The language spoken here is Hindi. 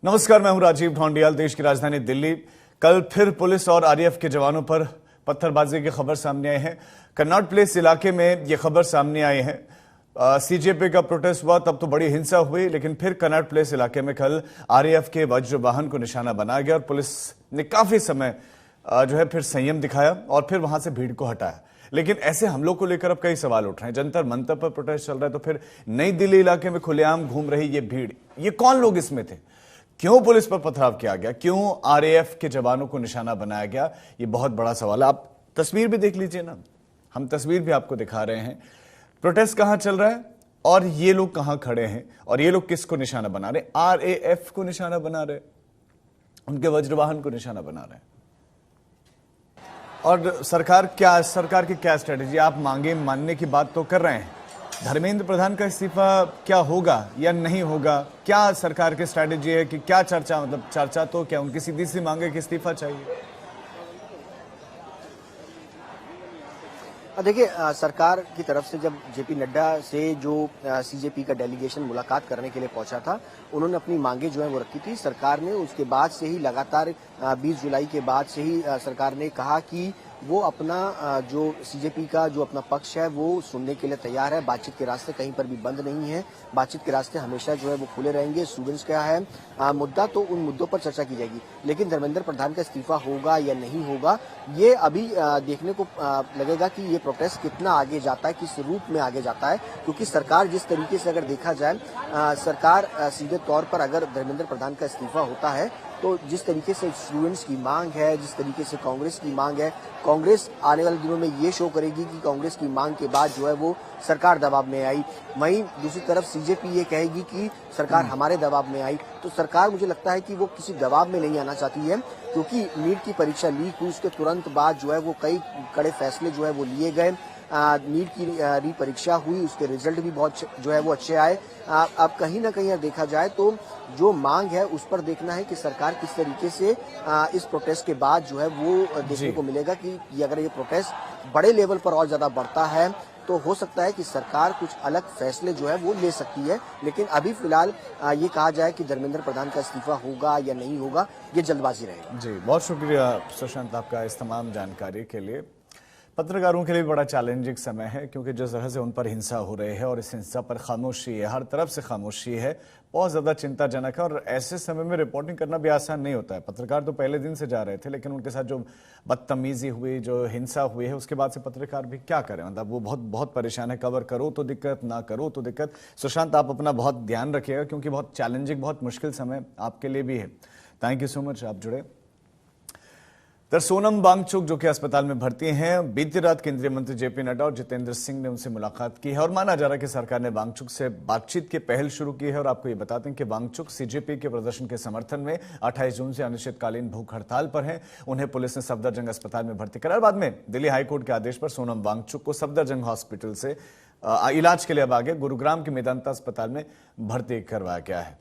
नमस्कार, मैं हूं राजीव ढोंडियाल। देश की राजधानी दिल्ली कल फिर पुलिस और आरएएफ के जवानों पर पत्थरबाजी की खबर सामने आई है। कनॉट प्लेस इलाके में यह खबर सामने आई है। सीजेपी का प्रोटेस्ट हुआ तब तो बड़ी हिंसा हुई, लेकिन फिर कनॉट प्लेस इलाके में कल आरएएफ के वज्र वाहन को निशाना बनाया गया और पुलिस ने काफी समय जो है फिर संयम दिखाया और फिर वहां से भीड़ को हटाया। लेकिन ऐसे हमलों को लेकर अब कई सवाल उठ रहे हैं। जंतर मंतर पर प्रोटेस्ट चल रहा है, तो फिर नई दिल्ली इलाके में खुलेआम घूम रही ये भीड़, ये कौन लोग इसमें थे? क्यों पुलिस पर पथराव किया गया? क्यों आरएएफ के जवानों को निशाना बनाया गया? ये बहुत बड़ा सवाल है। आप तस्वीर भी देख लीजिए ना, हम तस्वीर भी आपको दिखा रहे हैं। प्रोटेस्ट कहां चल रहा है और ये लोग कहां खड़े हैं और ये लोग किसको निशाना बना रहे? आरएएफ को निशाना बना रहे, उनके वज्रवाहन को निशाना बना रहे हैं। और सरकार की क्या स्ट्रेटेजी? आप मांगे मानने की बात तो कर रहे हैं, धर्मेंद्र प्रधान का इस्तीफा क्या होगा या नहीं होगा? क्या सरकार की स्ट्रेटेजी है कि क्या चर्चा, मतलब चर्चा तो क्या, उनकी सीधी सी मांग है कि इस्तीफा चाहिए? देखिए, सरकार की तरफ से जब जेपी नड्डा से जो सीजेपी का डेलीगेशन मुलाकात करने के लिए पहुंचा था, उन्होंने अपनी मांगे जो है वो रखी थी। सरकार ने उसके बाद से ही लगातार 20 जुलाई के बाद से ही सरकार ने कहा कि वो अपना जो सीजेपी का जो अपना पक्ष है वो सुनने के लिए तैयार है। बातचीत के रास्ते कहीं पर भी बंद नहीं है, बातचीत के रास्ते हमेशा जो है वो खुले रहेंगे। स्टूडेंट्स क्या है मुद्दा, तो उन मुद्दों पर चर्चा की जाएगी। लेकिन धर्मेंद्र प्रधान का इस्तीफा होगा या नहीं होगा, ये अभी देखने को लगेगा कि ये प्रोटेस्ट कितना आगे जाता है, किस रूप में आगे जाता है। क्योंकि सरकार जिस तरीके से अगर देखा जाए, सरकार सीधे तौर पर अगर धर्मेंद्र प्रधान का इस्तीफा होता है तो जिस तरीके से स्टूडेंट्स की मांग है, जिस तरीके से कांग्रेस की मांग है, कांग्रेस आने वाले दिनों में ये शो करेगी कि कांग्रेस की मांग के बाद जो है वो सरकार दबाव में आई। वहीं दूसरी तरफ सीजेपी ये कहेगी कि सरकार हमारे दबाव में आई। तो सरकार, मुझे लगता है कि वो किसी दबाव में नहीं आना चाहती है, क्योंकि नीट की परीक्षा लीक हुई, उसके तुरंत बाद जो है वो कई कड़े फैसले जो है वो लिए गए। नीट की री परीक्षा हुई, उसके रिजल्ट भी बहुत जो है वो अच्छे आए। अब कहीं ना कहीं देखा जाए तो जो मांग है उस पर देखना है कि सरकार किस तरीके से इस प्रोटेस्ट के बाद जो है वो देखने को मिलेगा कि अगर ये प्रोटेस्ट बड़े लेवल पर और ज्यादा बढ़ता है तो हो सकता है कि सरकार कुछ अलग फैसले जो है वो ले सकती है। लेकिन अभी फिलहाल ये कहा जाए कि धर्मेंद्र प्रधान का इस्तीफा होगा या नहीं होगा, ये जल्दबाजी रहेगा। जी, बहुत शुक्रिया सुशांत आपका इस तमाम जानकारी के लिए। पत्रकारों के लिए बड़ा चैलेंजिंग समय है, क्योंकि जिस तरह से उन पर हिंसा हो रही है और इस हिंसा पर खामोशी है, हर तरफ से खामोशी है, बहुत ज़्यादा चिंताजनक है। और ऐसे समय में रिपोर्टिंग करना भी आसान नहीं होता है। पत्रकार तो पहले दिन से जा रहे थे, लेकिन उनके साथ जो बदतमीजी हुई, जो हिंसा हुई है, उसके बाद से पत्रकार भी क्या करें? मतलब वो बहुत बहुत परेशान है। कवर करो तो दिक्कत, ना करो तो दिक्कत। सुशांत, आप अपना बहुत ध्यान रखिएगा, क्योंकि बहुत चैलेंजिंग, बहुत मुश्किल समय आपके लिए भी है। थैंक यू सो मच, आप जुड़े। सोनम वांगचुक जो कि अस्पताल में भर्ती हैं, बीती रात केंद्रीय मंत्री जेपी नड्डा और जितेंद्र सिंह ने उनसे मुलाकात की है और माना जा रहा है कि सरकार ने वांगचुक से बातचीत की पहल शुरू की है। और आपको ये बताते हैं कि वांगचुक सीजेपी के प्रदर्शन के समर्थन में 28 जून से अनिश्चितकालीन भूख हड़ताल पर हैं। उन्हें पुलिस ने सफदरजंग अस्पताल में भर्ती कराया। बाद में दिल्ली हाईकोर्ट के आदेश पर सोनम वांगचुक को सफदरजंग हॉस्पिटल से इलाज के लिए अब आगे गुरुग्राम के मेदांता अस्पताल में भर्ती करवाया गया है।